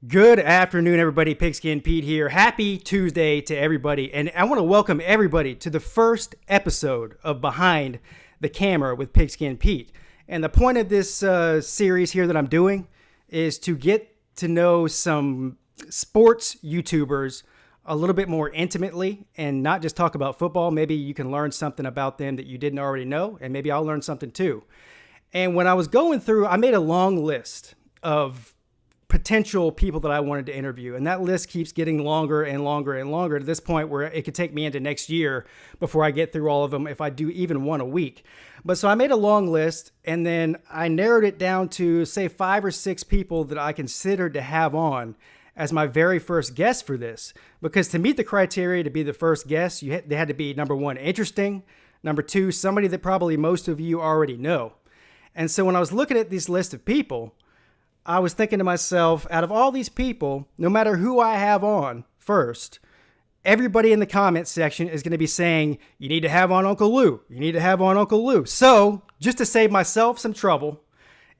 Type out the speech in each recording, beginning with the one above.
Good afternoon, everybody. Pigskin Pete here. Happy Tuesday to everybody. And I want to welcome everybody to the first episode of Behind the Camera with Pigskin Pete. And the point of this series here that I'm doing is to get to know some sports YouTubers a little bit more intimately and not just talk about football. Maybe you can learn something about them that you didn't already know, and maybe I'll learn something too. And when I was going through, I made a long list of potential people that I wanted to interview. And that list keeps getting longer and longer and longer to this point where it could take me into next year before I get through all of them if I do even one a week. But so I made a long list and then I narrowed it down to say 5 or 6 people that I considered to have on as my very first guest for this. Because to meet the criteria to be the first guest, they had to be, number one, interesting. Number two, somebody that probably most of you already know. And so when I was looking at this list of people, I was thinking to myself, out of all these people, no matter who I have on first, everybody in the comment section is going to be saying, you need to have on Uncle Lou. You need to have on Uncle Lou. So just to save myself some trouble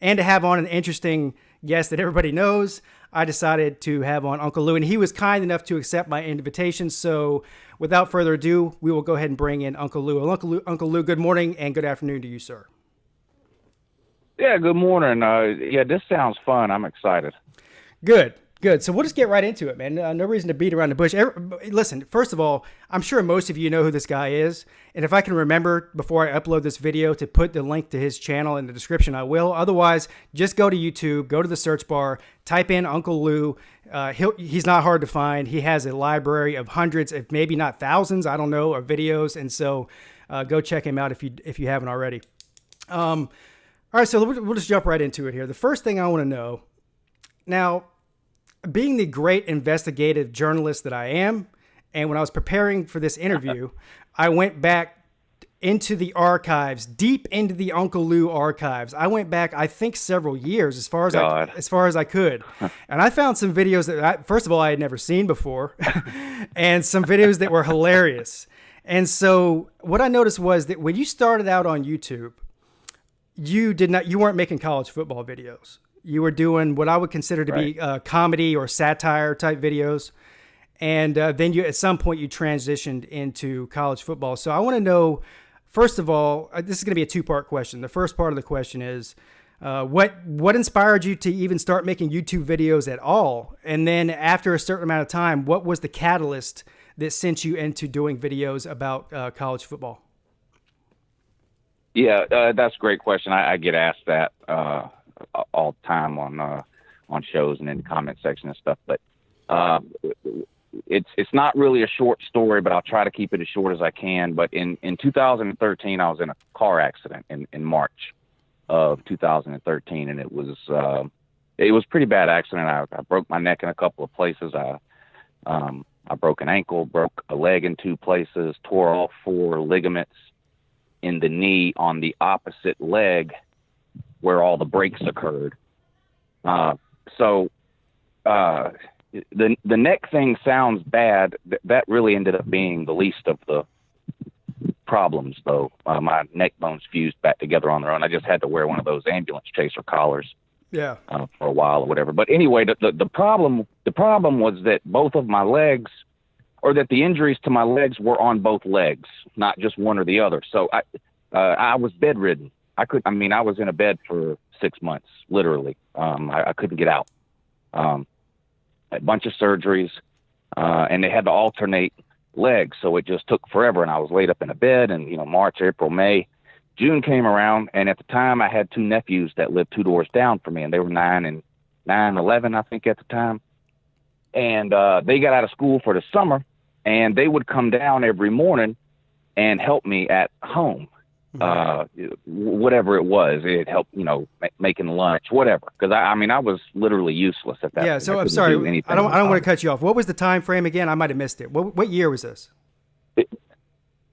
and to have on an interesting guest that everybody knows, I decided to have on Uncle Lou. And he was kind enough to accept my invitation. So without further ado, we will go ahead and bring in Uncle Lou. Uncle Lou, good morning and good afternoon to you, sir. Yeah, good morning. This sounds fun. I'm excited. Good. So we'll just get right into it, man. No reason to beat around the bush. Listen, first of all, I'm sure most of you know who this guy is. And if I can remember before I upload this video to put the link to his channel in the description, I will. Otherwise, just go to YouTube, go to the search bar, type in Uncle Lou. He's not hard to find. He has a library of hundreds, if maybe not thousands, I don't know, of videos. And so go check him out if you haven't already. All right, so we'll just jump right into it here. The first thing I want to know, now, being the great investigative journalist that I am, and when I was preparing for this interview, I went back into the archives, deep into the Uncle Lou archives. I went back, I think, several years as far as I could. And I found some videos that, first of all, I had never seen before, and some videos that were hilarious. And so what I noticed was that when you started out on YouTube, you weren't making college football videos. You were doing what I would consider to be comedy or satire type videos. And then at some point you transitioned into college football. So I want to know, first of all, this is going to be a 2-part question. The first part of the question is, what inspired you to even start making YouTube videos at all? And then after a certain amount of time, what was the catalyst that sent you into doing videos about college football? Yeah, that's a great question. I get asked that all the time on shows and in the comment section and stuff. But it's not really a short story, but I'll try to keep it as short as I can. But in 2013, I was in a car accident in March of 2013, and it was a pretty bad accident. I broke my neck in a couple of places. I broke an ankle, broke a leg in 2 places, tore all 4 ligaments in the knee on the opposite leg where all the breaks occurred. So the neck thing sounds bad. That really ended up being the least of the problems, though. My neck bones fused back together on their own. I just had to wear one of those ambulance chaser collars for a while or whatever. But anyway, the problem was that both of my legs, or that the injuries to my legs were on both legs, not just one or the other. So I was bedridden. I was in a bed for 6 months, literally. I couldn't get out. A bunch of surgeries, and they had to alternate legs. So it just took forever. And I was laid up in a bed, and, March, April, May, June came around. And at the time I had 2 nephews that lived 2 doors down from me, and they were 9 and 11, I think, at the time. And they got out of school for the summer, and they would come down every morning and help me at home. Whatever it was, it helped, making lunch, whatever. Because I was literally useless at that. Yeah. So I'm sorry. I don't want to cut you off. What was the time frame again? I might have missed it. What year was this?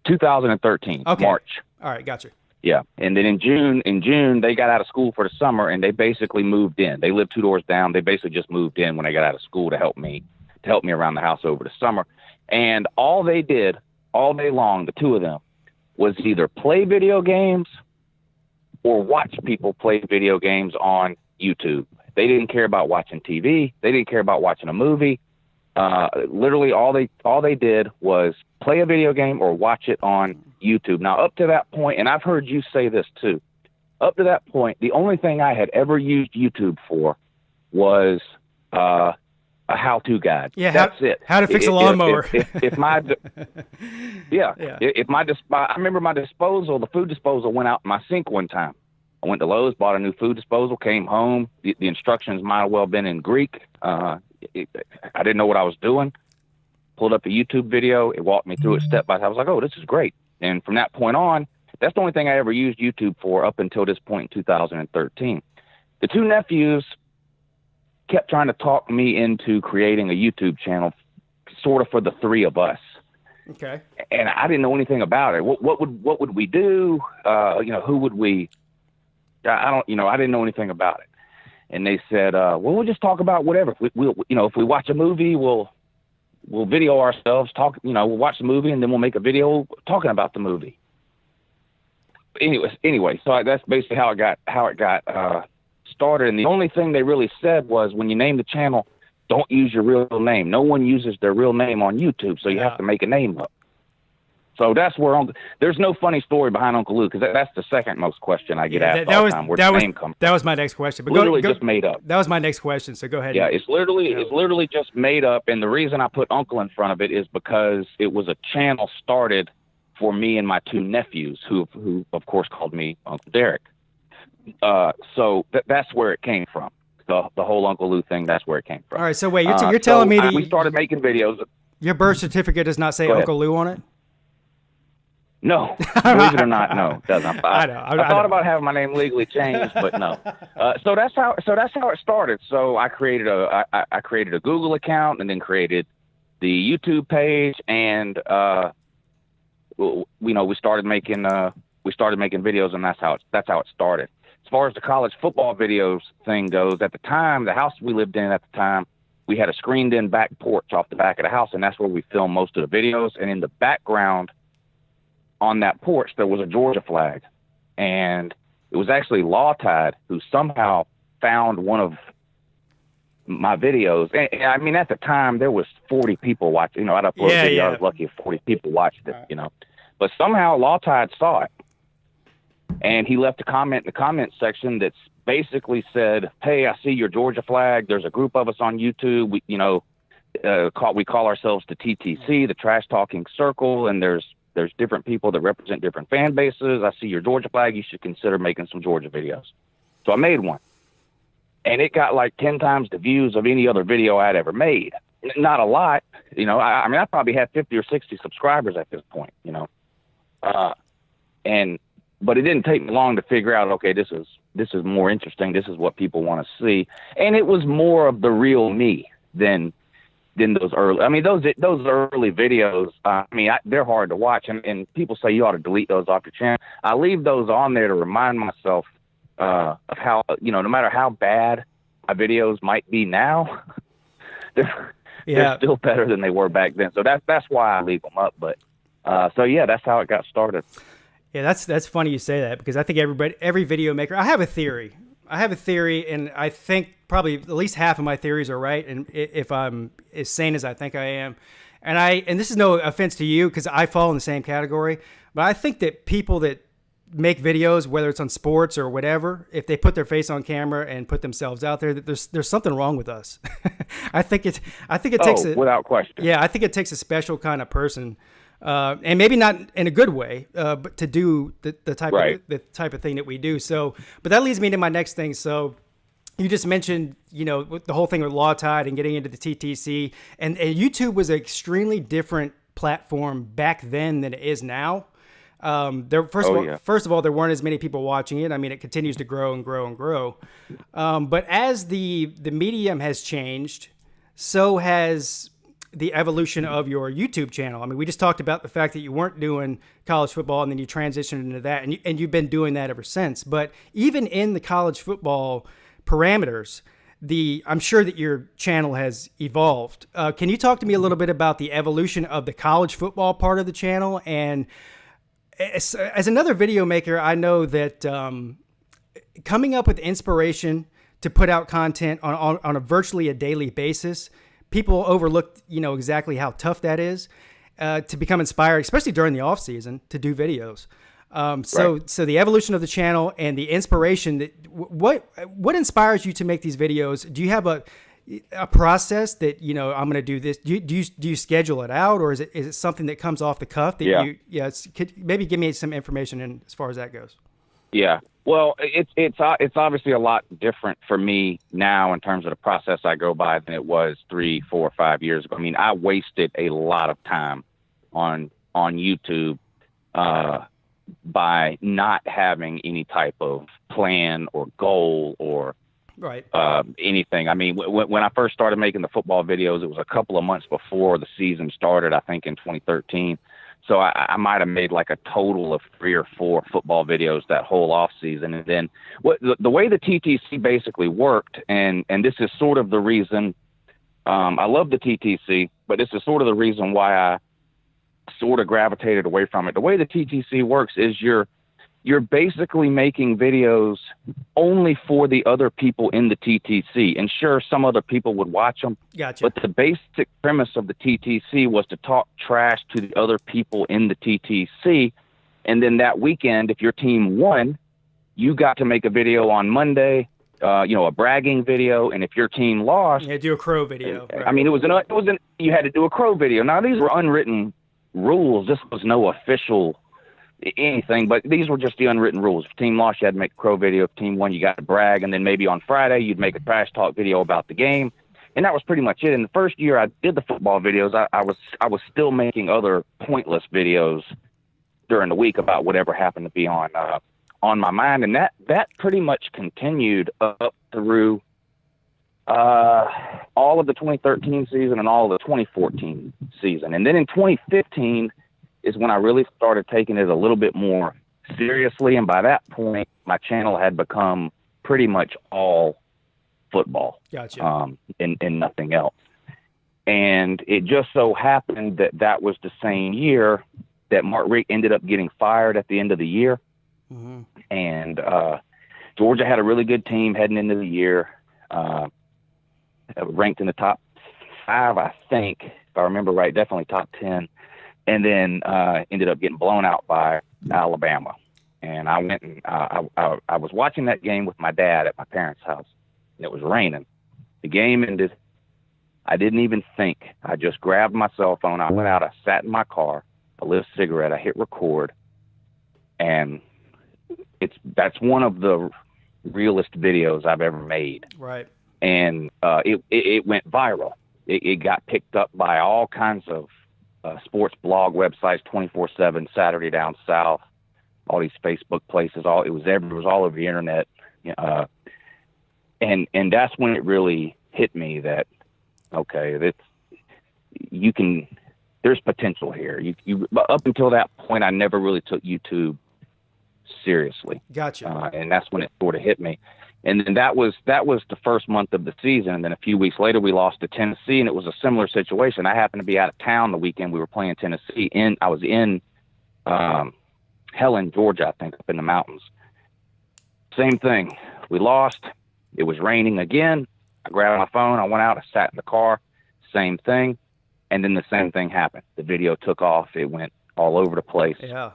2013. Okay. March. All right. Gotcha. Yeah. And then in June, they got out of school for the summer, and they basically moved in. They lived 2 doors down. They basically just moved in when they got out of school to help me around the house over the summer. And all they did all day long, the 2 of them, was either play video games or watch people play video games on YouTube. They didn't care about watching TV. They didn't care about watching a movie. Literally all they did was play a video game or watch it on YouTube. Now, up to that point, and I've heard you say this too, up to that point, the only thing I had ever used YouTube for was a how-to guide. Yeah, that's it. How to fix a lawnmower. If my I remember my disposal, the food disposal went out in my sink one time. I went to Lowe's, bought a new food disposal, came home. The instructions might have well been in Greek. I didn't know what I was doing. Pulled up a YouTube video. It walked me through it step by step. I was like, oh, this is great. And from that point on, that's the only thing I ever used YouTube for up until this point in 2013. The two nephews kept trying to talk me into creating a YouTube channel sort of for the three of us. Okay. And I didn't know anything about it. What would we do? Who would we, I didn't know anything about it. And they said, we'll just talk about whatever. If we watch a movie, we'll video ourselves, we'll watch the movie and then we'll make a video talking about the movie. Anyway, so that's basically how it got started. And the only thing they really said was, when you name the channel, don't use your real name. No one uses their real name on YouTube, so you have to make a name up. So that's where there's no funny story behind Uncle Lou, because that's the second most question I get asked all the time. Where the name comes from. That was my next question. But literally just made up. That was my next question. So go ahead. Yeah, it's literally just made up. And the reason I put Uncle in front of it is because it was a channel started for me and my two nephews, who of course called me Uncle Derek. So that's where it came from. The whole Uncle Lou thing, that's where it came from. All right, so wait, you're telling me that we started making videos. Your birth certificate does not say Uncle Lou on it? No, believe it or not, no, it doesn't. I thought about having my name legally changed, but no. So that's how it started. So I created a Google account, and then created the YouTube page, and we started making videos, and that's how it started. As far as the college football videos thing goes, at the time, the house we lived in at the time, we had a screened-in back porch off the back of the house, and that's where we filmed most of the videos. And in the background on that porch, there was a Georgia flag, and it was actually Lawtide who somehow found one of my videos. And I mean, at the time, there was 40 people watching. I'd upload a video. I was lucky if 40 people watched it, But somehow Lawtide saw it, and he left a comment in the comment section that's basically said, "Hey, I see your Georgia flag. There's a group of us on YouTube. We call ourselves the TTC, the Trash Talking Circle, and there's different people that represent different fan bases. I see your Georgia flag. You should consider making some Georgia videos." So I made one, and it got like 10 times the views of any other video I'd ever made. Not a lot, I probably had 50 or 60 subscribers at this point, but it didn't take me long to figure out, okay, this is more interesting. This is what people want to see. And it was more of the real me than those early, those early videos. They're hard to watch, and people say you ought to delete those off your channel. I leave those on there to remind myself of how, no matter how bad my videos might be now, they're still better than they were back then. So that's why I leave them up. But that's how it got started. Yeah, that's funny you say that, because I think every video maker, I have a theory, and I think probably at least half of my theories are right, and if I'm as sane as I think I am, and this is no offense to you, because I fall in the same category, but I think that people that make videos, whether it's on sports or whatever, if they put their face on camera and put themselves out there, that there's something wrong with us. I think it takes without question. Yeah, I think it takes a special kind of person. And maybe not in a good way, but to do the type of thing that we do. So, but that leads me to my next thing. So, you just mentioned, the whole thing with Lawtide and getting into the TTC, and YouTube was an extremely different platform back then than it is now. First of all, there weren't as many people watching it. It continues to grow and grow and grow. But as the medium has changed, so has the evolution of your YouTube channel. We just talked about the fact that you weren't doing college football, and then you transitioned into that, and you've been doing that ever since. But even in the college football parameters, I'm sure that your channel has evolved. Can you talk to me a little bit about the evolution of the college football part of the channel? And as another video maker, I know that coming up with inspiration to put out content on a virtually a daily basis. People overlook, exactly how tough that is to become inspired, especially during the off season, to do videos. So the evolution of the channel and the inspiration, what inspires you to make these videos? Do you have a process that, I'm going to do this? Do you schedule it out, or is it something that comes off the cuff that maybe give me some information as far as that goes? Yeah. Well, it's obviously a lot different for me now in terms of the process I go by than it was 3, 4, 5 years ago. I mean, I wasted a lot of time on YouTube by not having any type of plan or goal or anything. I mean, when I first started making the football videos, it was a couple of months before the season started, I think in 2013. So I might have made like a total of 3 or 4 football videos that whole off season. And then the way the TTC basically worked, and this is sort of the reason I love the TTC, but this is sort of the reason why I sort of gravitated away from it. The way the TTC works is you're basically making videos only for the other people in the TTC. And sure, some other people would watch them. Gotcha. But the basic premise of the TTC was to talk trash to the other people in the TTC. And then that weekend, if your team won, you got to make a video on Monday, a bragging video. And if your team lost, do a crow video. I mean, you had to do a crow video. Now, these were unwritten rules. This was no official anything, but these were just the unwritten rules. If team lost, you had to make a crow video. If team won, you got to brag. And then maybe on Friday, you'd make a trash talk video about the game. And that was pretty much it. In the first year I did the football videos, I was still making other pointless videos during the week about whatever happened to be on my mind. And that pretty much continued up through all of the 2013 season and all of the 2014 season. And then in 2015 is when I really started taking it a little bit more seriously. And by that point, my channel had become pretty much all football. Gotcha. And nothing else. And it just so happened that was the same year that Mark Richt ended up getting fired at the end of the year. Mm-hmm. And Georgia had a really good team heading into the year, ranked in the top 5, I think, if I remember right, definitely top 10. And then ended up getting blown out by Alabama. And I went and I was watching that game with my dad at my parents' house. And it was raining. The game ended. I didn't even think. I just grabbed my cell phone. I went out. I sat in my car. I lit a cigarette. I hit record. And that's one of the realest videos I've ever made. Right. And it went viral. It got picked up by all kinds of sports blog websites, 24/7, Saturday Down South, all these Facebook places. It was all over the internet. And that's when it really hit me that, okay, there's potential here. But up until that point, I never really took YouTube seriously. Gotcha. And that's when it sort of hit me. And then that was the first month of the season. And then a few weeks later, we lost to Tennessee, and it was a similar situation. I happened to be out of town the weekend we were playing Tennessee. I was in Helen, Georgia, I think, up in the mountains. Same thing. We lost. It was raining again. I grabbed my phone. I went out. I sat in the car. Same thing. And then the same thing happened. The video took off. It went all over the place. Yeah.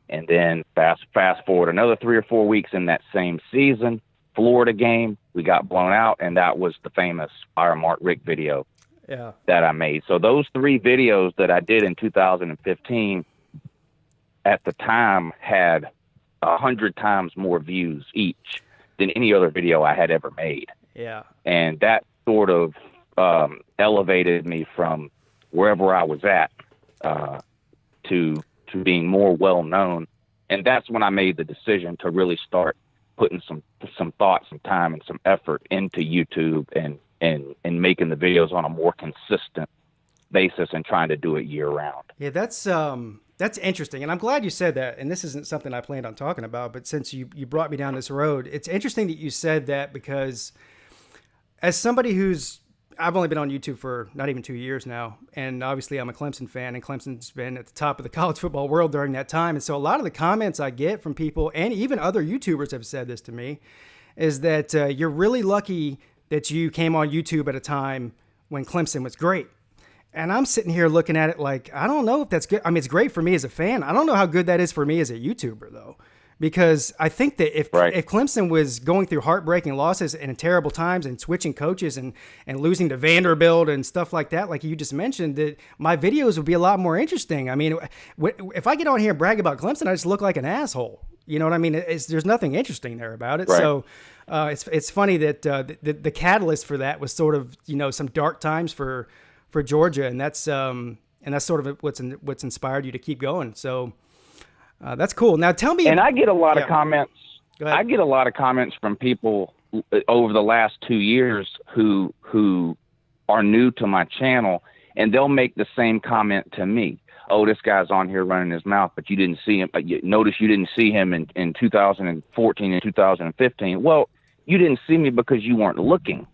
And then fast forward another 3 or 4 weeks in that same season, Florida game, we got blown out, and that was the famous Fire Mark Richt video that I made. So those 3 videos that I did in 2015 at the time had 100 times more views each than any other video I had ever made. Yeah. And that sort of elevated me from wherever I was at to being more well-known. And that's when I made the decision to really start putting some thought, some time, and some effort into YouTube and making the videos on a more consistent basis and trying to do it year round. Yeah, that's interesting. And I'm glad you said that. And this isn't something I planned on talking about, but since you brought me down this road, it's interesting that you said that, because as somebody I've only been on YouTube for not even 2 years now. And obviously I'm a Clemson fan, and Clemson's been at the top of the college football world during that time. And so a lot of the comments I get from people, and even other YouTubers have said this to me, is that you're really lucky that you came on YouTube at a time when Clemson was great. And I'm sitting here looking at it like, I don't know if that's good. I mean, it's great for me as a fan. I don't know how good that is for me as a YouTuber, though. Because I think that if Clemson was going through heartbreaking losses and terrible times and switching coaches and losing to Vanderbilt and stuff like that, like you just mentioned, that my videos would be a lot more interesting. I mean, if I get on here and brag about Clemson, I just look like an asshole. You know what I mean? There's nothing interesting there about it. Right. So it's funny that the catalyst for that was sort of, some dark times for Georgia, and that's sort of what's inspired you to keep going. So that's cool. Now tell me. And I get a lot of comments. I get a lot of comments from people over the last 2 years who are new to my channel, and they'll make the same comment to me. Oh, this guy's on here running his mouth, but you didn't see him. Notice you didn't see him in 2014 and 2015. Well, you didn't see me because you weren't looking.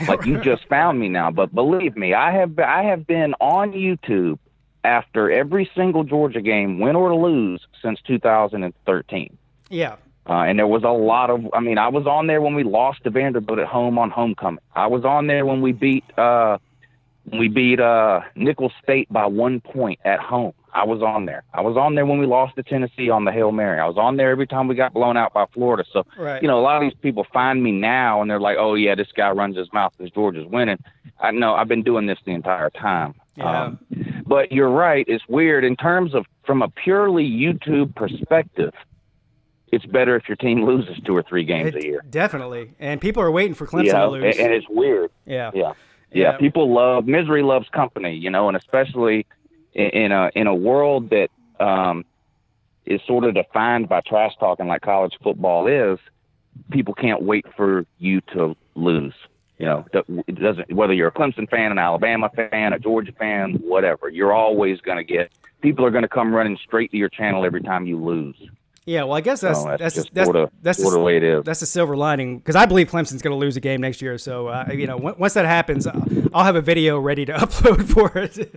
Like you just found me now. But believe me, I have been on YouTube after every single Georgia game, win or lose, since 2013. Yeah. And there was a lot of, I was on there when we lost to Vanderbilt at home on homecoming. I was on there when we beat Nicholls State by 1 point at home. I was on there. I was on there when we lost to Tennessee on the Hail Mary. I was on there every time we got blown out by Florida. So, right. A lot of these people find me now and they're like, oh, yeah, this guy runs his mouth because Georgia's winning. I know I've been doing this the entire time. Yeah. But you're right. It's weird in terms of from a purely YouTube perspective. It's better if your team loses 2 or 3 games a year. Definitely. And people are waiting for Clemson to lose. And it's weird. Yeah. People misery loves company, and especially in a world that is sort of defined by trash talking like college football is, people can't wait for you to lose. It doesn't, whether you're a Clemson fan, an Alabama fan, a Georgia fan, whatever, you're always going to get, people are going to come running straight to your channel every time you lose. Yeah, well, I guess that's the way it is. That's the silver lining, because I believe Clemson's going to lose a game next year. So, once that happens, I'll have a video ready to upload for it.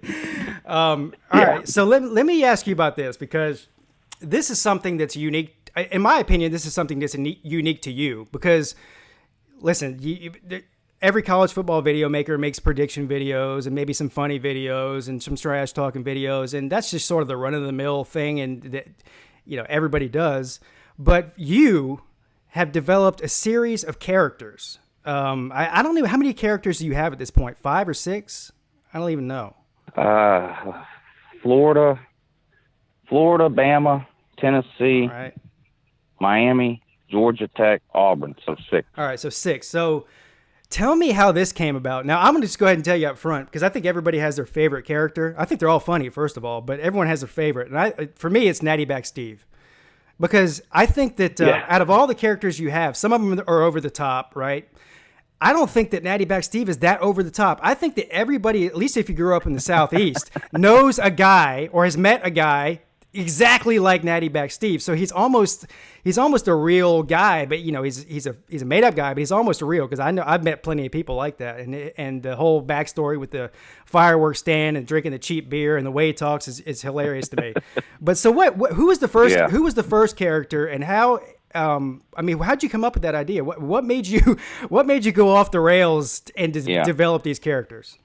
All right. So let me ask you about this, because this is something that's unique. In my opinion, this is something that's unique to you, because, listen, every college football video maker makes prediction videos and maybe some funny videos and some trash talking videos, and that's just sort of the run of the mill thing, and that everybody does. But you have developed a series of characters. I don't know, how many characters do you have at this point? 5 or 6? I don't even know. Florida, Bama, Tennessee, right. Miami, Georgia Tech, Auburn. So 6. All right, so 6. So tell me how this came about. Now, I'm going to just go ahead and tell you up front, because I think everybody has their favorite character. I think they're all funny, first of all, but everyone has their favorite. And for me, it's Natty Back Steve. Because I think that out of all the characters you have, some of them are over the top, right? I don't think that Natty Back Steve is that over the top. I think that everybody, at least if you grew up in the Southeast, knows a guy or has met a guy exactly like Natty Back Steve. So he's almost a real guy, but he's a made up guy, but he's almost a real, because I know I've met plenty of people like that, and the whole backstory with the fireworks stand and drinking the cheap beer and the way he talks is hilarious to me. But so who was the first? Yeah. Who was the first character, and how? How'd you come up with that idea? What made you go off the rails and develop these characters?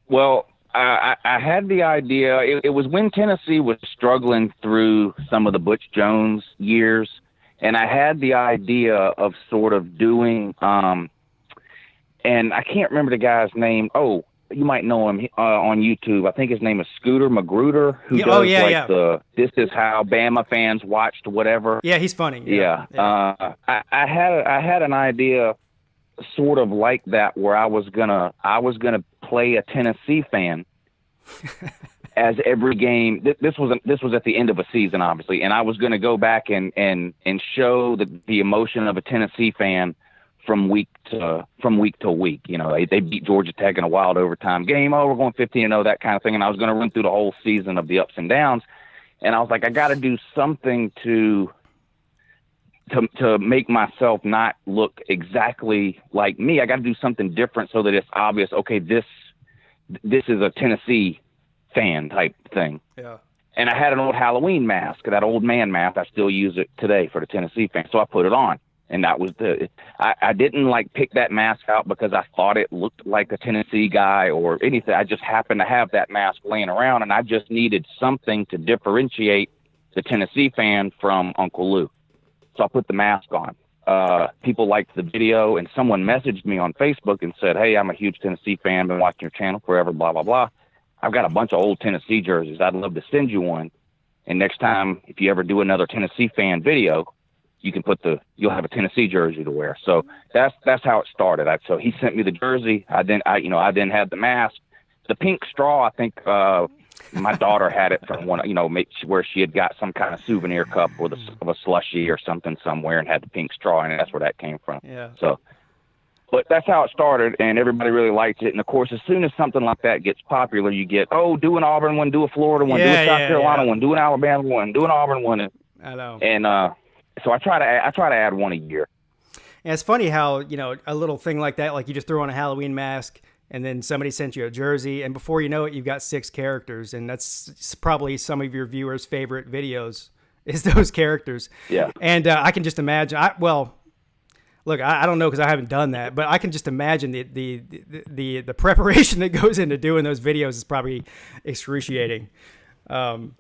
Well, I had the idea. It was when Tennessee was struggling through some of the Butch Jones years, and I had the idea of sort of doing, and I can't remember the guy's name. Oh, you might know him on YouTube. I think his name is Scooter Magruder, who does This Is How Bama Fans Watched Whatever. Yeah, he's funny. Yeah. I had an idea sort of like that, where I was gonna play a Tennessee fan as every game. This was at the end of a season, obviously, and I was going to go back and show the emotion of a Tennessee fan from week to week. They beat Georgia Tech in a wild overtime game. Oh, we're going 15-0, that kind of thing. And I was going to run through the whole season of the ups and downs. And I was like, I got to do something to make myself not look exactly like me. I got to do something different so that it's obvious. Okay, this is a Tennessee fan type thing. Yeah. And I had an old Halloween mask, that old man mask. I still use it today for the Tennessee fan. So I put it on. And that was I didn't like pick that mask out because I thought it looked like a Tennessee guy or anything. I just happened to have that mask laying around, and I just needed something to differentiate the Tennessee fan from Uncle Lou. So I put the mask on. People liked the video, and someone messaged me on Facebook and said, "Hey, I'm a huge Tennessee fan, been watching your channel forever, blah, blah, blah. I've got a bunch of old Tennessee jerseys. I'd love to send you one. And next time, if you ever do another Tennessee fan video, you can you'll have a Tennessee jersey to wear." So that's how it started. So he sent me the jersey. I then had the mask, the pink straw. I think my daughter had it from one, where she had got some kind of souvenir cup with of a slushie or something somewhere and had the pink straw, and that's where that came from. Yeah. So, but that's how it started, and everybody really liked it. And of course, as soon as something like that gets popular, you get, do an Auburn one, do a Florida one, do a South Carolina one, do an Alabama one, do an Auburn one. I know. And so I try to add one a year. And it's funny how, a little thing like that, like you just throw on a Halloween mask and then somebody sent you a jersey, and before you know it, you've got 6 characters, and that's probably some of your viewers' favorite videos is those characters. Yeah. And I can just imagine. Look, I don't know because I haven't done that, but I can just imagine the preparation that goes into doing those videos is probably excruciating. Some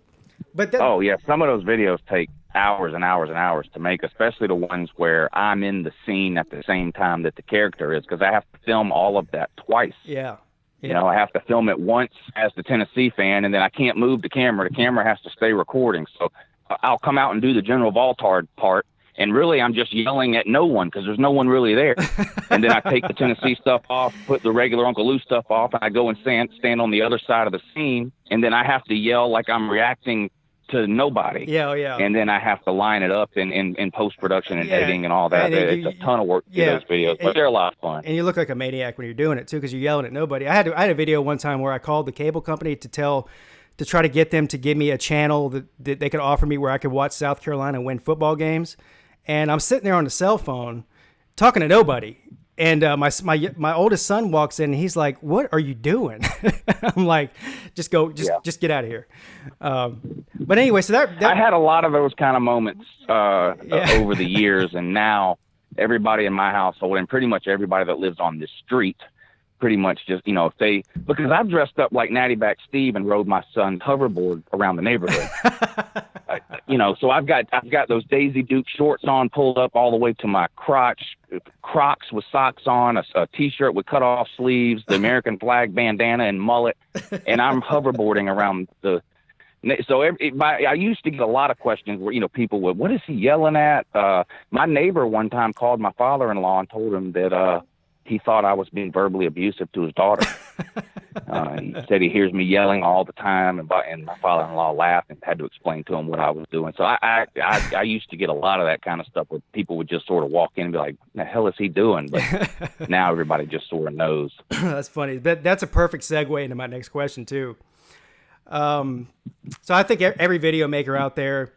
of those videos take hours and hours and hours to make, especially the ones where I'm in the scene at the same time that the character is, because I have to film all of that twice. Yeah. I have to film it once as the Tennessee fan, and then I can't move the camera. The camera has to stay recording. So I'll come out and do the General Valtard part, and really I'm just yelling at no one because there's no one really there. And then I take the Tennessee stuff off, put the regular Uncle Lou stuff off, and I go and stand on the other side of the scene, and then I have to yell like I'm reacting to nobody. Yeah, yeah. And then I have to line it up in post-production and editing and all that. It's a ton of work to do those videos, but they're a lot of fun. And you look like a maniac when you're doing it too, because you're yelling at nobody. I had a video one time where I called the cable company to try to get them to give me a channel that they could offer me where I could watch South Carolina win football games. And I'm sitting there on the cell phone talking to nobody. And my oldest son walks in and he's like, "What are you doing?" I'm like, just get out of here. But anyway, so that I had a lot of those kind of moments over the years, and now everybody in my household and pretty much everybody that lives on this street pretty much just, because I've dressed up like Natty Back Steve and rode my son's hoverboard around the neighborhood. So I've got those Daisy Duke shorts on, pulled up all the way to my crotch, Crocs with socks on, a T-shirt with cut off sleeves, the American flag bandana and mullet, and I'm hoverboarding around the. So I used to get a lot of questions where people would, "What is he yelling at?" My neighbor one time called my father-in-law and told him that he thought I was being verbally abusive to his daughter. He said he hears me yelling all the time, and my father-in-law laughed and had to explain to him what I was doing. So I used to get a lot of that kind of stuff where people would just sort of walk in and be like, "The hell is he doing?" But now everybody just sort of knows. That's funny. That's a perfect segue into my next question too. So I think every video maker out there,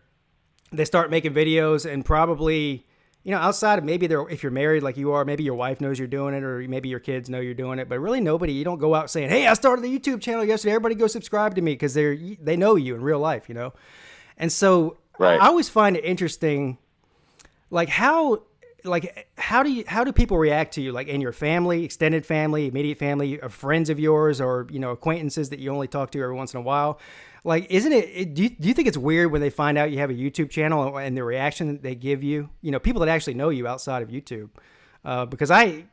they start making videos and probably, outside of maybe if you're married like you are, maybe your wife knows you're doing it, or maybe your kids know you're doing it, but really you don't go out saying, "Hey, I started the YouTube channel yesterday. Everybody go subscribe to me," because they know you in real life, And so right. I always find it interesting, how do people react to you, like in your family, extended family, immediate family, or friends of yours, or acquaintances that you only talk to every once in a while? Like, isn't it? Do you think it's weird when they find out you have a YouTube channel and the reaction that they give you? People that actually know you outside of YouTube. Because I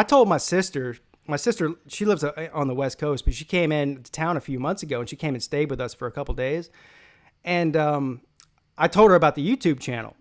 told my sister. My sister, she lives on the West Coast, but she came in to town a few months ago, and she came and stayed with us for a couple days. And I told her about the YouTube channel.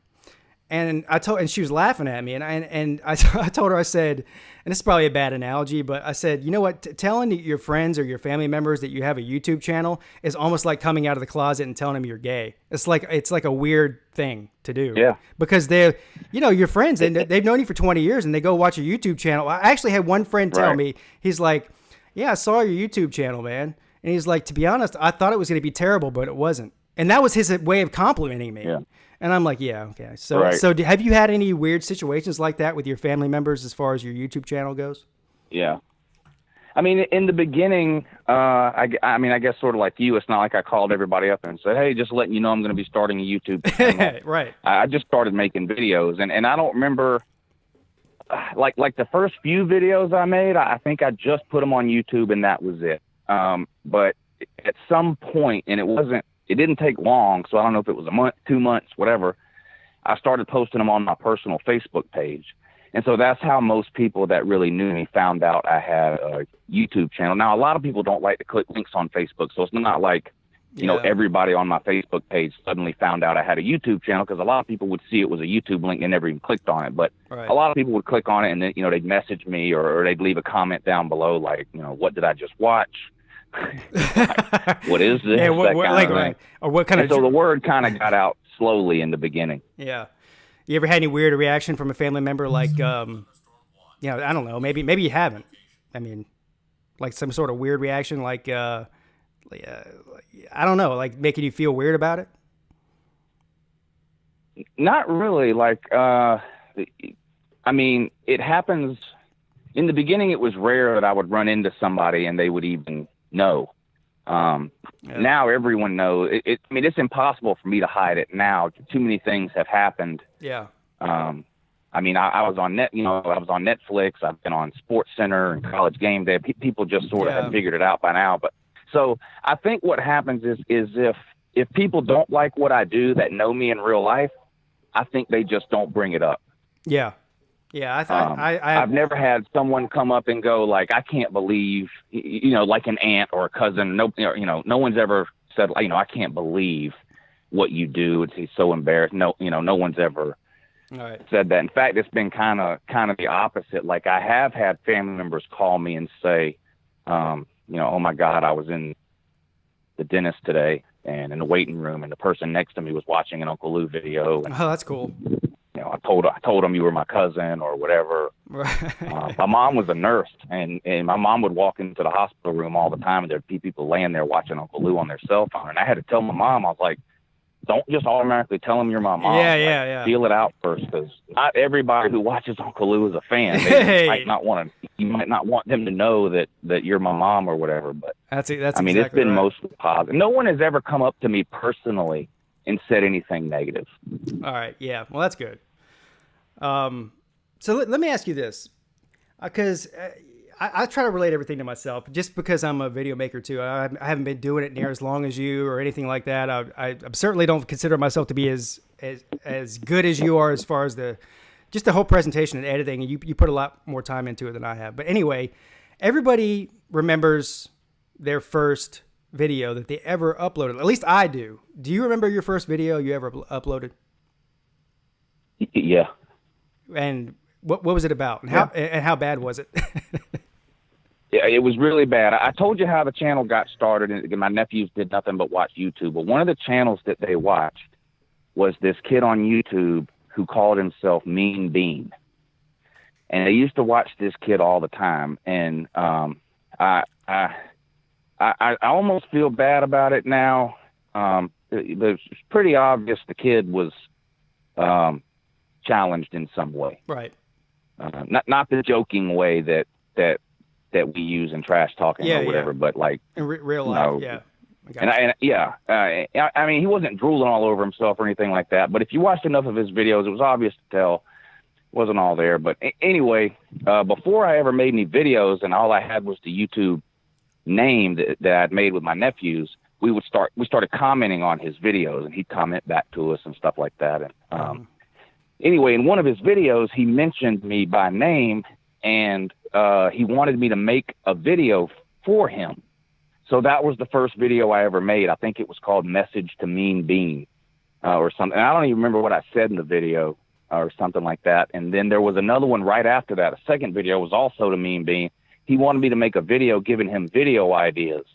And she was laughing at me, and I told her, I said, and this is probably a bad analogy, but I said, you know what, telling your friends or your family members that you have a YouTube channel is almost like coming out of the closet and telling them you're gay. It's like a weird thing to do. Yeah. Because they're, your friends, and they've known you for 20 years, and they go watch a YouTube channel. I actually had one friend tell me, he's like, "Yeah, I saw your YouTube channel, man." And he's like, "To be honest, I thought it was going to be terrible, but it wasn't." And that was his way of complimenting me. Yeah. And I'm like, yeah, okay. So have you had any weird situations like that with your family members as far as your YouTube channel goes? Yeah. I mean, in the beginning, I mean, I guess sort of like you, it's not like I called everybody up and said, hey, just letting you know I'm going to be starting a YouTube channel. Right. I just started making videos, and I don't remember, like the first few videos I made, I think I just put them on YouTube and that was it. But at some point, and it didn't take long, so I don't know if it was a month, 2 months, whatever, I started posting them on my personal Facebook page. And so that's how most people that really knew me found out I had a YouTube channel. Now, a lot of people don't like to click links on Facebook, so it's not like, you know, everybody on my Facebook page suddenly found out I had a YouTube channel, because a lot of people would see it was a YouTube link and never even clicked on it. But a lot of people would click on it and then, you know, they'd message me or they'd leave a comment down below like, you know, what did I just watch? Like, what is this? Yeah, or what kind of? So the word kind of got out slowly in the beginning. Yeah. You ever had any weird reaction from a family member, like, you know, I don't know, maybe you haven't. I mean, like some sort of weird reaction, like, I don't know, like making you feel weird about it? Not really. Like, I mean, it happens. In the beginning, it was rare that I would run into somebody and they would even know. Now everyone knows. I mean, it's impossible for me to hide it now. Too many things have happened. Yeah. I mean, I was on I was on Netflix. I've been on Sports Center and College Game Day. People just sort of have figured it out by now. But so I think what happens is if people don't like what I do that know me in real life, I think they just don't bring it up. Yeah. Yeah, I thought I've never had someone come up and go like, I can't believe, you know, like an aunt or a cousin. No, you know, no one's ever said, you know, I can't believe what you do. It's so embarrassing. No, you know, no one's ever said that. In fact, it's been kind of the opposite. Like I have had family members call me and say, you know, oh my God, I was in the dentist today and in the waiting room, and the person next to me was watching an Uncle Lou video. And, oh, that's cool. You know, I told them you were my cousin or whatever. Right. My mom was a nurse, and my mom would walk into the hospital room all the time, and there'd be people laying there watching Uncle Lou on their cell phone. And I had to tell my mom, I was like, don't just automatically tell them you're my mom. Yeah. Feel it out first, because not everybody who watches Uncle Lou is a fan. They might not want to. You might not want them to know that you're my mom or whatever. But that's I mean, exactly it's been right. mostly positive. No one has ever come up to me personally and said anything negative. All right. Yeah. Well, that's good. So let me ask you this, because I try to relate everything to myself, just because I'm a video maker too. I haven't been doing it near as long as you or anything like that. I certainly don't consider myself to be as good as you are as far as just the whole presentation and editing. And you put a lot more time into it than I have. But anyway, everybody remembers their first video that they ever uploaded. At least I do. Do you remember your first video you ever uploaded? Yeah. And what was it about? And how bad was it? Yeah, it was really bad. I told you how the channel got started, and my nephews did nothing but watch YouTube. But one of the channels that they watched was this kid on YouTube who called himself Mean Bean. And they used to watch this kid all the time. And I almost feel bad about it now. It's pretty obvious the kid was challenged in some way. Right. Not the joking way that we use in trash talking or whatever, but like in real life. You know, I mean, he wasn't drooling all over himself or anything like that. But if you watched enough of his videos, it was obvious to tell it wasn't all there. But anyway, before I ever made any videos, and all I had was the YouTube name that I'd made with my nephews, we started commenting on his videos, and he'd comment back to us and stuff like that. And anyway, in one of his videos, he mentioned me by name, and he wanted me to make a video for him. So that was the first video I ever made. I think it was called Message to Mean Bean or something. And I don't even remember what I said in the video or something like that. And then there was another one right after that. A second video was also to Mean Bean. He wanted me to make a video giving him video ideas.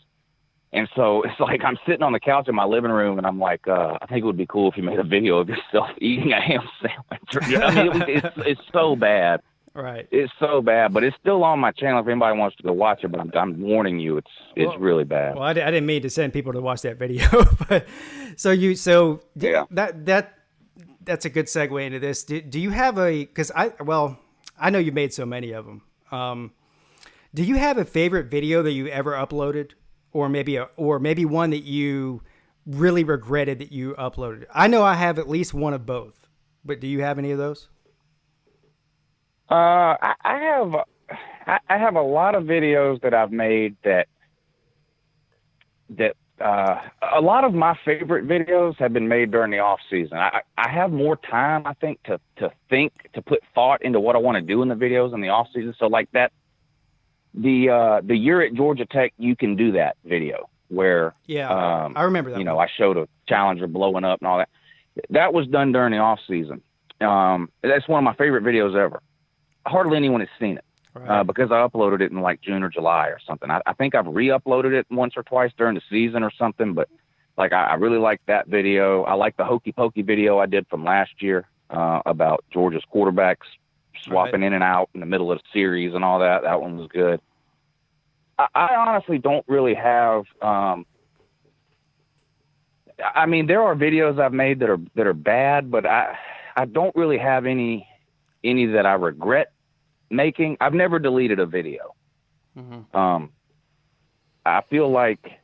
And so it's like I'm sitting on the couch in my living room, and I'm like, I think it would be cool if you made a video of yourself eating a ham sandwich. I mean, it's so bad. Right. It's so bad, but it's still on my channel if anybody wants to go watch it. But I'm warning you, it's really bad. Well, I didn't mean to send people to watch that video, but yeah, that's a good segue into this. Do you have because I know you made so many of them. Do you have a favorite video that you ever uploaded, or maybe one that you really regretted that you uploaded? I know I have at least one of both, but do you have any of those? I have a lot of videos that I've made that a lot of my favorite videos have been made during the off season. I have more time, I think, to put thought into what I want to do in the videos in the off season. So like that, the year at Georgia Tech, you can do that video where, I remember that. You know, I showed a Challenger blowing up and all that. That was done during the off season. That's one of my favorite videos ever. Hardly anyone has seen it. Right. Because I uploaded it in like June or July or something. I think I've re-uploaded it once or twice during the season or something, but like I really like that video. I like the Hokey Pokey video I did from last year about Georgia's quarterbacks swapping in and out in the middle of the series and all that. That one was good. I honestly don't really have. I mean, there are videos I've made that are bad, but I don't really have any that I regret making. I've never deleted a video. Mm-hmm. I feel like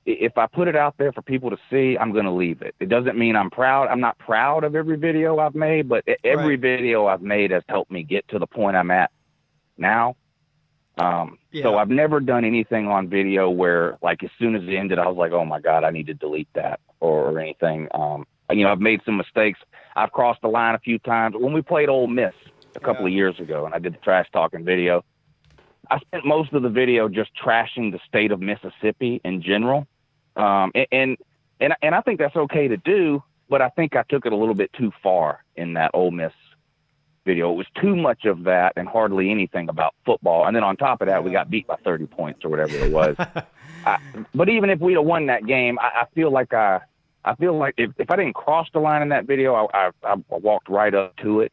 if I put it out there for people to see, I'm going to leave it. It doesn't mean I'm proud. I'm not proud of every video I've made, but every video I've made has helped me get to the point I'm at now. So I've never done anything on video where, like, as soon as it ended, I was like, oh my God, I need to delete that or anything. You know, I've made some mistakes. I've crossed the line a few times. When we played Ole Miss a couple of years ago and I did the trash talking video, I spent most of the video just trashing the state of Mississippi in general. And I think that's okay to do, but I think I took it a little bit too far in that Ole Miss video. It was too much of that and hardly anything about football. And then on top of that, we got beat by 30 points or whatever it was. But even if we'd have won that game, I feel like if I didn't cross the line in that video, I walked right up to it.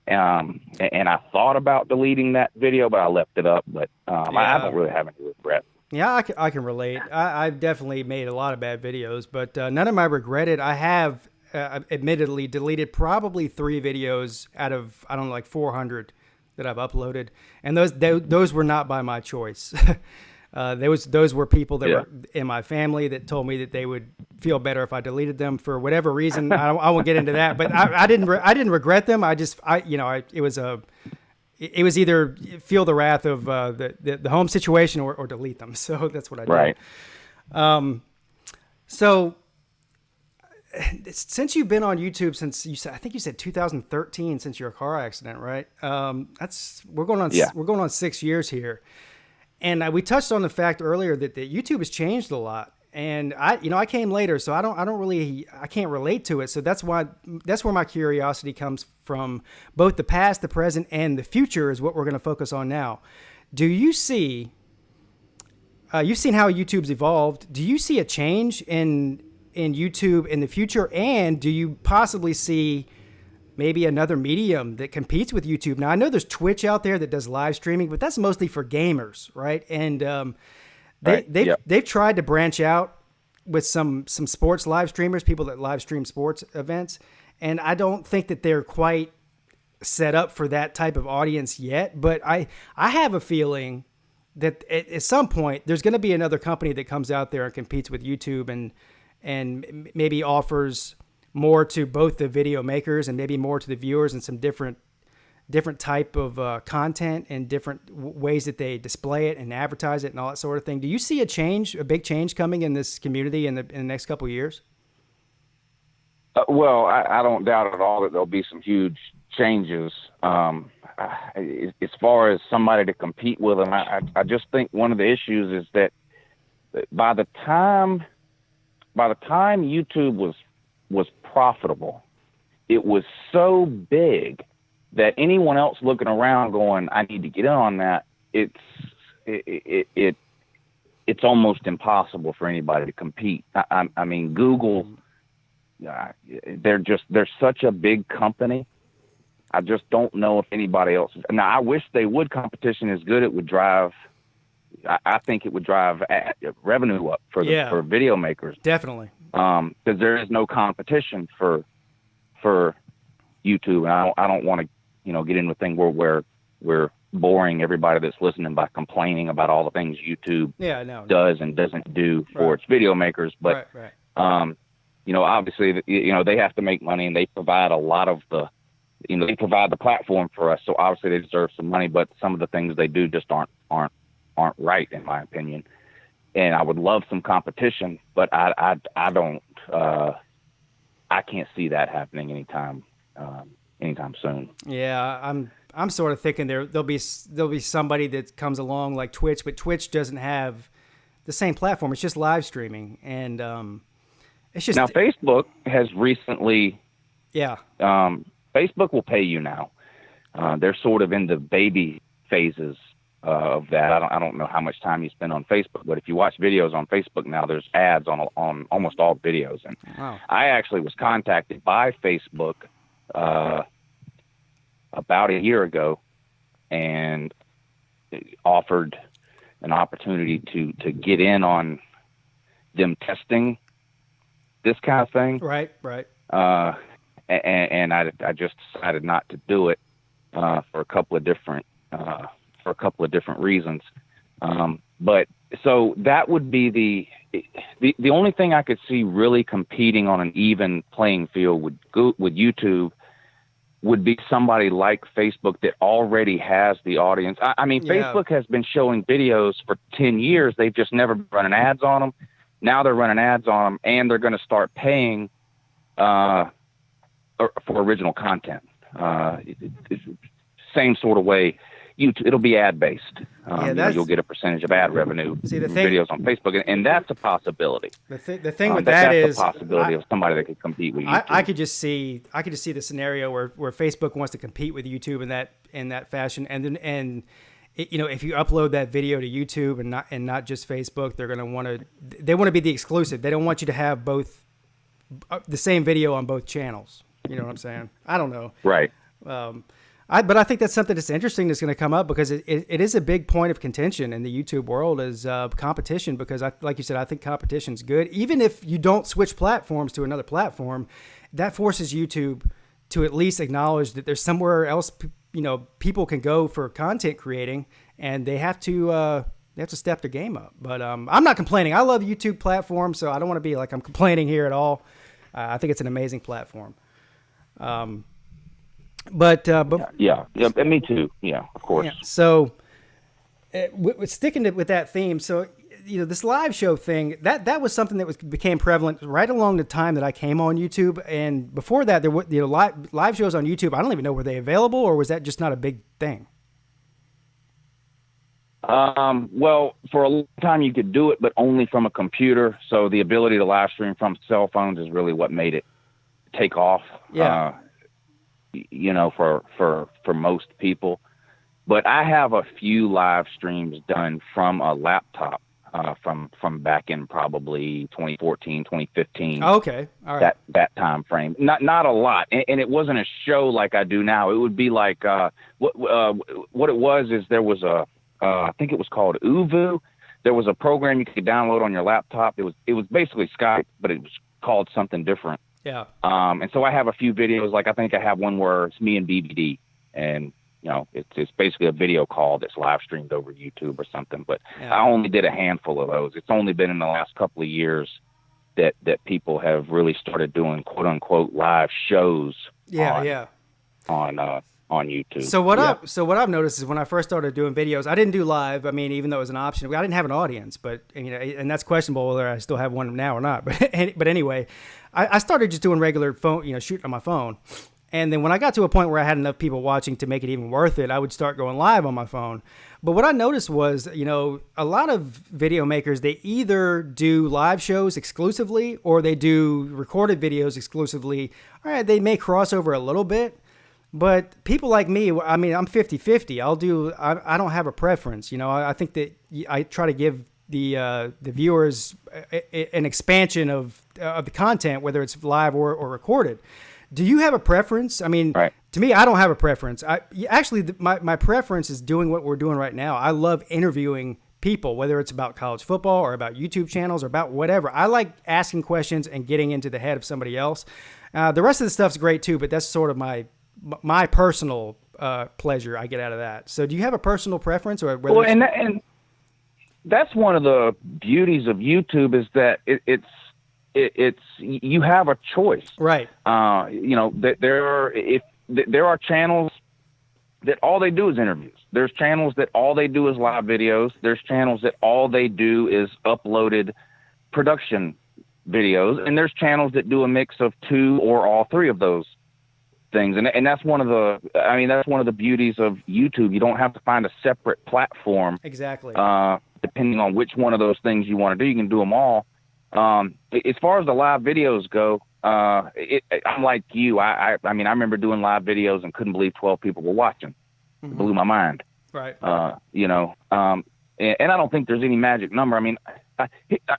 And I thought about deleting that video, but I left it up. But I don't really have any regret. Yeah, I can relate. I've definitely made a lot of bad videos, but none of them I regretted. I have admittedly deleted probably 3 videos out of, I don't know, like 400 that I've uploaded. And those were not by my choice. Those were people that were in my family that told me that they would feel better if I deleted them for whatever reason. I won't get into that, but I didn't regret them. It was either feel the wrath of the home situation or delete them. So that's what I did. Right. So since you've been on YouTube since I think you said 2013 since your car accident, right? We're going on 6 years here. And we touched on the fact earlier that YouTube has changed a lot, and I came later, so I can't relate to it. So that's where my curiosity comes from. Both the past, the present, and the future is what we're going to focus on now. Do you see? You've seen how YouTube's evolved. Do you see a change in YouTube in the future, and do you possibly see maybe another medium that competes with YouTube? Now, I know there's Twitch out there that does live streaming, but that's mostly for gamers, right? And they've tried to branch out with some sports live streamers, people that live stream sports events, and I don't think that they're quite set up for that type of audience yet. But I have a feeling that at some point there's going to be another company that comes out there and competes with YouTube and maybe offers more to both the video makers and maybe more to the viewers and some different type of content and different ways that they display it and advertise it and all that sort of thing. Do you see a big change coming in this community in the next couple of years? Well, I don't doubt at all that there'll be some huge changes. As far as somebody to compete with them, I just think one of the issues is that by the time YouTube was profitable, it was so big that anyone else looking around going, I need to get in on that, it's almost impossible for anybody to compete. I mean, Google, they're such a big company. I just don't know if anybody else is. Now, I wish they would. Competition is good. It would drive, I think it would drive revenue up for video makers. Definitely. Because there is no competition for YouTube, and I don't want to, get into a thing where boring everybody that's listening by complaining about all the things YouTube does and doesn't do for its video makers. But, obviously, they have to make money, and they provide a lot of they provide the platform for us. So obviously they deserve some money, but some of the things they do just aren't right, in my opinion. And I would love some competition, but I don't, I can't see that happening anytime soon. Yeah, I'm sort of thinking there'll be somebody that comes along like Twitch, but Twitch doesn't have the same platform. It's just live streaming, and it's just now Facebook has recently. Yeah. Facebook will pay you now. They're sort of in the baby phases of that. I don't know how much time you spend on Facebook, but if you watch videos on Facebook now, there's ads on almost all videos. And I actually was contacted by Facebook about a year ago and offered an opportunity to get in on them testing this kind of thing. Right. And I just decided not to do it for a couple of different reasons. But so that would be the only thing I could see really competing on an even playing field with YouTube would be somebody like Facebook that already has the audience. I mean, Facebook has been showing videos for 10 years. They've just never been running ads on them. Now they're running ads on them, and they're going to start paying for original content. Same sort of way. It'll be ad based. You'll get a percentage of ad revenue from videos on Facebook, and that's a possibility. The thing with that is a possibility of somebody that could compete with YouTube. I could just see the scenario where Facebook wants to compete with YouTube in that fashion, and then if you upload that video to YouTube and not just Facebook, they're going to want to be the exclusive. They don't want you to have both the same video on both channels. You know what I'm saying? I don't know. Right. But I think that's something that's interesting that's going to come up because it is a big point of contention in the YouTube world is competition, because like you said, I think competition's good. Even if you don't switch platforms to another platform, that forces YouTube to at least acknowledge that there's somewhere else, people can go for content creating, and they have to step their game up. But I'm not complaining. I love YouTube platform, so I don't want to be like I'm complaining here at all. I think it's an amazing platform. But me too. Yeah, of course. Yeah. So, sticking with that theme, so this live show thing that was something that became prevalent right along the time that I came on YouTube, and before that, there were live shows on YouTube. I don't even know, were they available, or was that just not a big thing? Well, for a long time you could do it, but only from a computer. So the ability to live stream from cell phones is really what made it take off. Yeah. For most people. But I have a few live streams done from a laptop from back in probably 2014, 2015. Okay. All right. That time frame. Not a lot. And it wasn't a show like I do now. It would be like what it was is there was I think it was called Uvu. There was a program you could download on your laptop. It was basically Skype, but it was called something different. Yeah. And so I have a few videos, like I think I have one where it's me and BBD, and it's basically a video call that's live streamed over YouTube or something. But I only did a handful of those. It's only been in the last couple of years that people have really started doing quote unquote live shows. On YouTube. So what I've noticed is when I first started doing videos, I didn't do live. I mean, even though it was an option, I didn't have an audience, but and that's questionable whether I still have one now or not. But anyway, I started just doing regular phone, shooting on my phone. And then when I got to a point where I had enough people watching to make it even worth it, I would start going live on my phone. But what I noticed was, a lot of video makers, they either do live shows exclusively or they do recorded videos exclusively. All right, they may cross over a little bit. But people like me, I mean, I'm 50-50. I don't have a preference. I think that I try to give the viewers an expansion of the content, whether it's live or recorded. Do you have a preference? I mean, right. To me, I don't have a preference. My preference is doing what we're doing right now. I love interviewing people, whether it's about college football or about YouTube channels or about whatever. I like asking questions and getting into the head of somebody else. The rest of the stuff's great too, but that's sort of my personal pleasure I get out of that. So do you have a personal preference, or whether well, and that's one of the beauties of YouTube is that it's you have a choice, right? That there are channels that all they do is interviews. There's channels that all they do is live videos. There's channels that all they do is uploaded production videos, and there's channels that do a mix of two or all three of those things. And that's one of the beauties of YouTube. You don't have to find a separate platform. Exactly. Depending on which one of those things you want to do, you can do them all. As far as the live videos go, I'm like you. I remember doing live videos and couldn't believe 12 people were watching. It blew my mind. Right. And I don't think there's any magic number. I mean,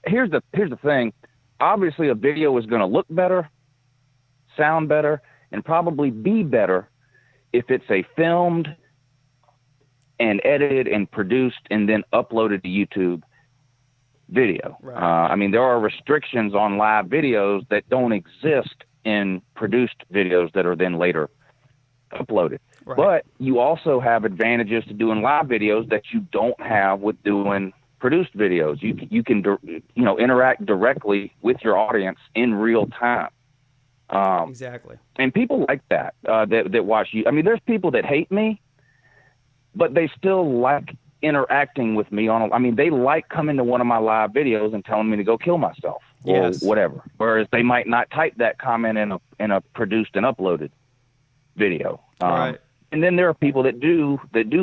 here's the thing. Obviously, a video is going to look better, sound better, and probably be better if it's a filmed and edited and produced and then uploaded to YouTube video. Right. There are restrictions on live videos that don't exist in produced videos that are then later uploaded. Right. But you also have advantages to doing live videos that you don't have with doing produced videos. You can interact directly with your audience in real time. Exactly. And people like that watch you. There's people that hate me, but they still like interacting with me they like coming to one of my live videos and telling me to go kill myself or whatever. Whereas they might not type that comment in a produced and uploaded video. Right. And then there are people that do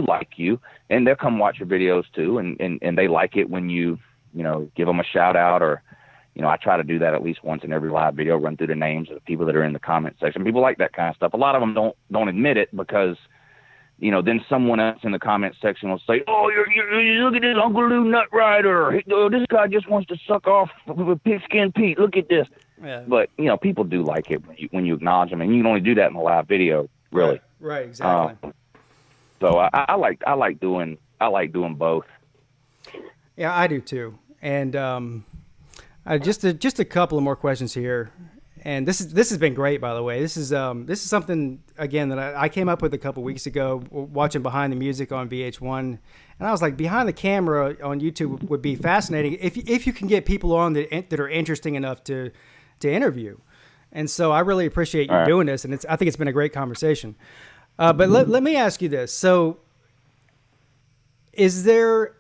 like you, and they'll come watch your videos too, and they like it when you give them a shout out, or I try to do that at least once in every live video, run through the names of the people that are in the comment section. People like that kind of stuff. A lot of them don't admit it because then someone else in the comment section will say, "Oh, you look at this Uncle Lou Nut Rider. This guy just wants to suck off with Pigskin Peete. Look at this." Yeah. But people do like it when you acknowledge them, and you can only do that in a live video, really. Right. Exactly. So I like doing both. Yeah, I do too. And just a couple of more questions here. And this has been great, by the way. This is something again that I came up with a couple weeks ago, watching Behind the Music on VH1, and I was like, behind the camera on YouTube would be fascinating if you can get people on that are interesting enough to interview. And so I really appreciate you doing this, and I think it's been a great conversation. But let me ask you this: so, is there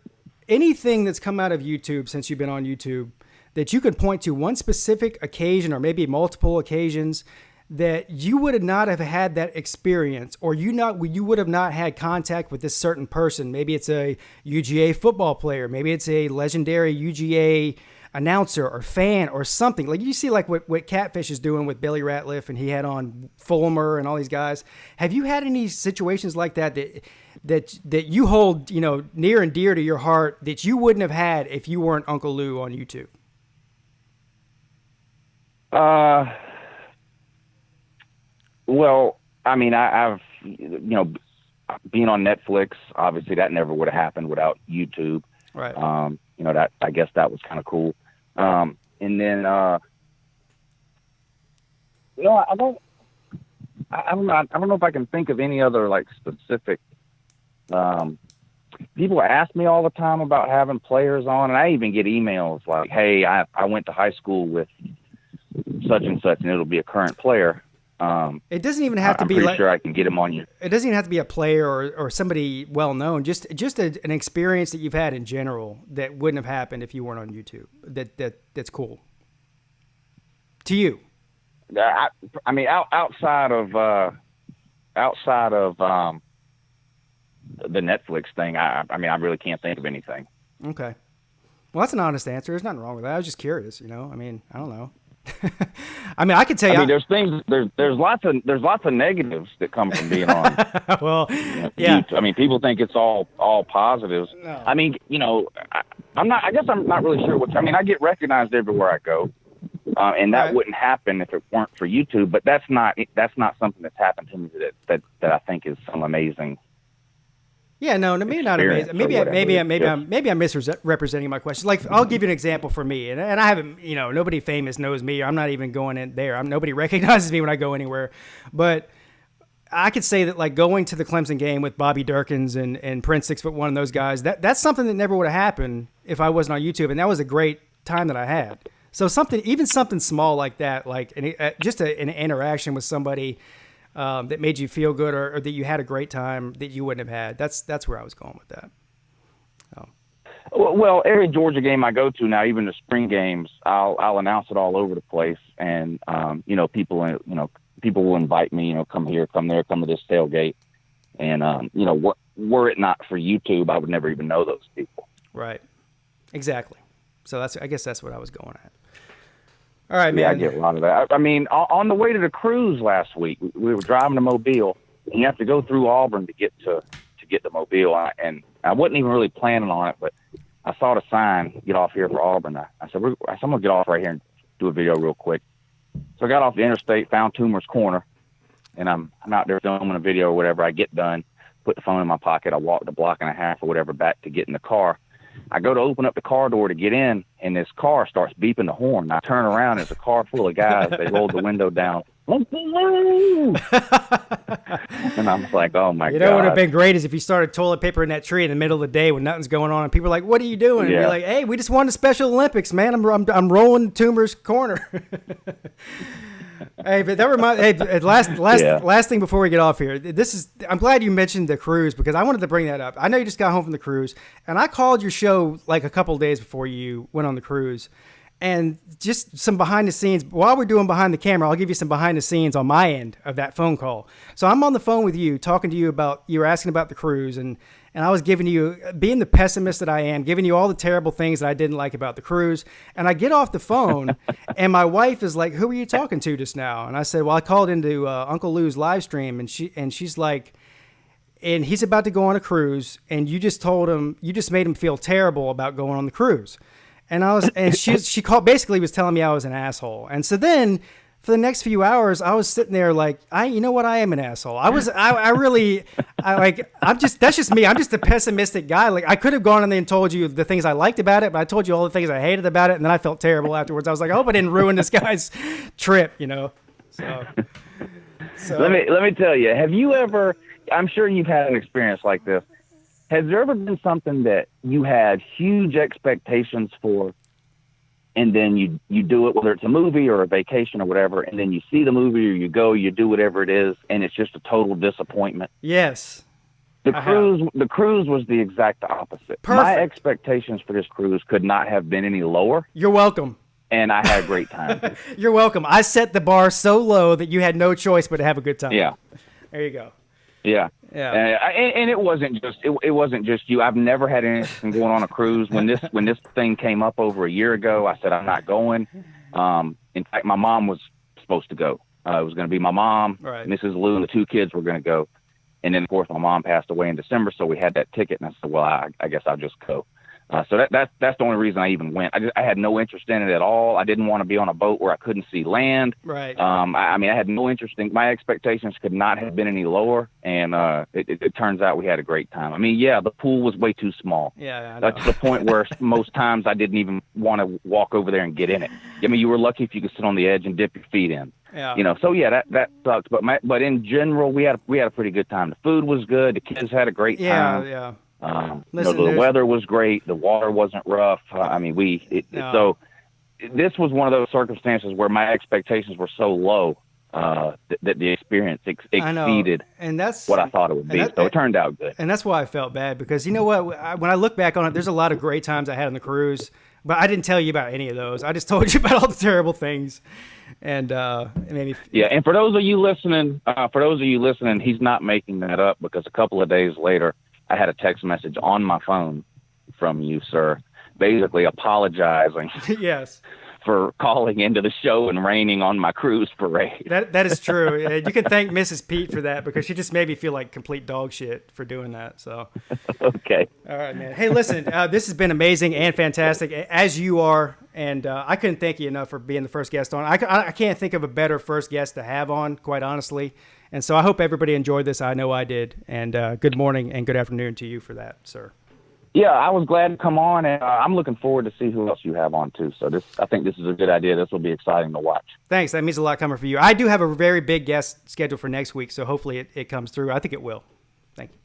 anything that's come out of YouTube since you've been on YouTube that you could point to, one specific occasion or maybe multiple occasions that you would not have had that experience, or you would have not had contact with this certain person? Maybe it's a UGA football player, maybe it's a legendary UGA announcer or fan or something. Like you see like what Catfish is doing with Billy Ratliff, and he had on Fulmer and all these guys. Have you had any situations like that you hold near and dear to your heart that you wouldn't have had if you weren't Uncle Lou on YouTube? Well, I've being on Netflix, obviously that never would have happened without YouTube. Right. That, I guess that was kind of cool. And then, I don't know if I can think of any other like specific, people ask me all the time about having players on, and I even get emails like, "Hey, I went to high school with such and such, and it'll be a current player." It doesn't even have to be. I'm pretty sure I can get him on you. It doesn't even have to be a player or somebody well known. Just an experience that you've had in general that wouldn't have happened if you weren't on YouTube. That's cool to you. Outside of the Netflix thing, I really can't think of anything. Okay. Well, that's an honest answer. There's nothing wrong with that. I was just curious, I don't know. I could tell you. There's things. There's lots of negatives that come from being on. Well, yeah. People think it's all positives. No. I'm not. I guess I'm not really sure what. I get recognized everywhere I go, and that wouldn't happen if it weren't for YouTube. But that's not something that's happened to me that I think is some amazing. Yeah, no, maybe not amazing. Maybe I'm misrepresenting my question. Like, I'll give you an example for me, and I haven't, nobody famous knows me. I'm not even going in there. Nobody recognizes me when I go anywhere. But I could say that like going to the Clemson game with Bobby Durkins and Prince 6'1" and those guys, that's something that never would have happened if I wasn't on YouTube. And that was a great time that I had. So even something small like that, like just an interaction with somebody that made you feel good or that you had a great time that you wouldn't have had. That's where I was going with that. Well, every Georgia game I go to now, even the spring games, I'll announce it all over the place, and people will invite me, come here, come there, come to this tailgate, and were it not for YouTube, I would never even know those people. Right, exactly. So I guess that's what I was going at. All right, man. Yeah, I get a lot of that. I mean, on the way to the cruise last week, we were driving to Mobile, and you have to go through Auburn to get to Mobile, and I wasn't even really planning on it, but I saw the sign, get off here for Auburn. I said, I'm going to get off right here and do a video real quick. So I got off the interstate, found Toomer's Corner, and I'm out there filming a video or whatever. I get done, put the phone in my pocket. I walked a block and a half or whatever back to get in the car. I go to open up the car door to get in, and this car starts beeping the horn. I turn around, there's a car full of guys. They rolled the window down. And I'm like, oh, my God. You know what would have been great is if you started toilet paper in that tree in the middle of the day when nothing's going on, and people are like, what are you doing? And you're like, hey, we just won the Special Olympics, man. I'm rolling Toomer's Corner. Hey, but that reminds. Hey, last thing before we get off here. I'm glad you mentioned the cruise because I wanted to bring that up. I know you just got home from the cruise, and I called your show like a couple of days before you went on the cruise, and just some behind the scenes. While we're doing behind the camera, I'll give you some behind the scenes on my end of that phone call. So I'm on the phone with you, talking to you about you were asking about the cruise, and I was giving you, being the pessimist that I am, giving you all the terrible things that I didn't like about the cruise. And I get off the phone, and my wife is like, who were you talking to just now? And I said, well, I called into Uncle Lou's live stream, and she's like, and he's about to go on a cruise, and you just made him feel terrible about going on the cruise. And she called, basically was telling me I was an asshole. And so then, for the next few hours, I was sitting there like, you know what? I am an asshole. I'm just, that's just me. I'm just a pessimistic guy. Like I could have gone in there and told you the things I liked about it, but I told you all the things I hated about it. And then I felt terrible afterwards. I was like, I hope I didn't ruin this guy's trip, So let me tell you, have you ever, I'm sure you've had an experience like this. Has there ever been something that you had huge expectations for, and then you do it, whether it's a movie or a vacation or whatever, and then you see the movie or you do whatever it is, and it's just a total disappointment? Yes. The cruise was the exact opposite. Perfect. My expectations for this cruise could not have been any lower. You're welcome. And I had a great time. You're welcome. I set the bar so low that you had no choice but to have a good time. Yeah. There you go. Yeah. Yeah. And it wasn't just you. I've never had anything going on a cruise. When this thing came up over a year ago, I said I'm not going. In fact, my mom was supposed to go. It was going to be my mom, right, Mrs. Lou, and the two kids were going to go. And then, of course, my mom passed away in December, so we had that ticket. And I said, well, I guess I'll just go. So that's the only reason I even went. I had no interest in it at all. I didn't want to be on a boat where I couldn't see land. Right. I had no interest in. My expectations could not have been any lower, and it turns out we had a great time. I mean, yeah, the pool was way too small. Yeah, I know. That's the point where most times I didn't even want to walk over there and get in it. I mean, you were lucky if you could sit on the edge and dip your feet in. Yeah. So yeah, that sucks. But in general, we had a pretty good time. The food was good. The kids had a great time. Yeah. The weather was great. The water wasn't rough. So this was one of those circumstances where my expectations were so low that the experience exceeded what I thought it would be. So it turned out good. And that's why I felt bad, because you know what? When I look back on it, there's a lot of great times I had on the cruise, but I didn't tell you about any of those. I just told you about all the terrible things. And it made me. Yeah, and for those of you listening, he's not making that up, because a couple of days later, I had a text message on my phone from you, sir, basically apologizing. Yes. For calling into the show and raining on my cruise parade. That is true. You can thank Mrs. Peete for that, because she just made me feel like complete dog shit for doing that. So. Okay. All right, man. Hey, listen, this has been amazing and fantastic, as you are, and I couldn't thank you enough for being the first guest on. I can't think of a better first guest to have on, quite honestly. And so I hope everybody enjoyed this. I know I did. And good morning and good afternoon to you for that, sir. Yeah, I was glad to come on, and I'm looking forward to see who else you have on too. So I think this is a good idea. This will be exciting to watch. Thanks. That means a lot coming for you. I do have a very big guest scheduled for next week, so hopefully it comes through. I think it will. Thank you.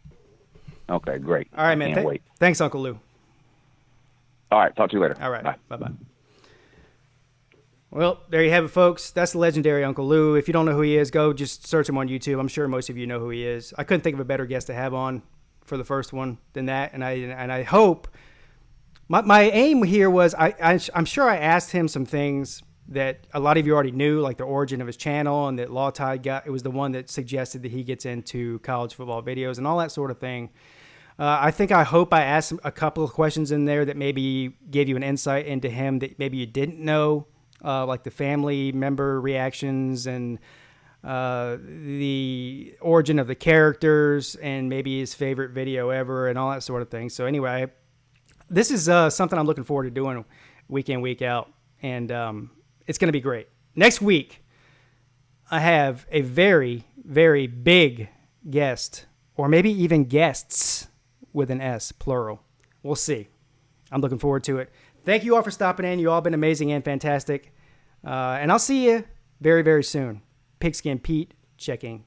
Okay, great. All right, man. Can't wait. Thanks, Uncle Lou. All right, talk to you later. All right. Bye. Bye-bye. Well, there you have it, folks. That's the legendary Uncle Lou. If you don't know who he is, go just search him on YouTube. I'm sure most of you know who he is. I couldn't think of a better guest to have on for the first one than that, and I hope my aim here was I'm sure I asked him some things that a lot of you already knew, like the origin of his channel, and that Law Tide it was the one that suggested that he gets into college football videos and all that sort of thing. I hope I asked a couple of questions in there that maybe gave you an insight into him that maybe you didn't know. Like the family member reactions and the origin of the characters and maybe his favorite video ever and all that sort of thing. So anyway, this is something I'm looking forward to doing week in, week out. And it's going to be great. Next week, I have a very, very big guest, or maybe even guests with an S, plural. We'll see. I'm looking forward to it. Thank you all for stopping in. You all been amazing and fantastic. And I'll see you very, very soon. Pigskin Pete checking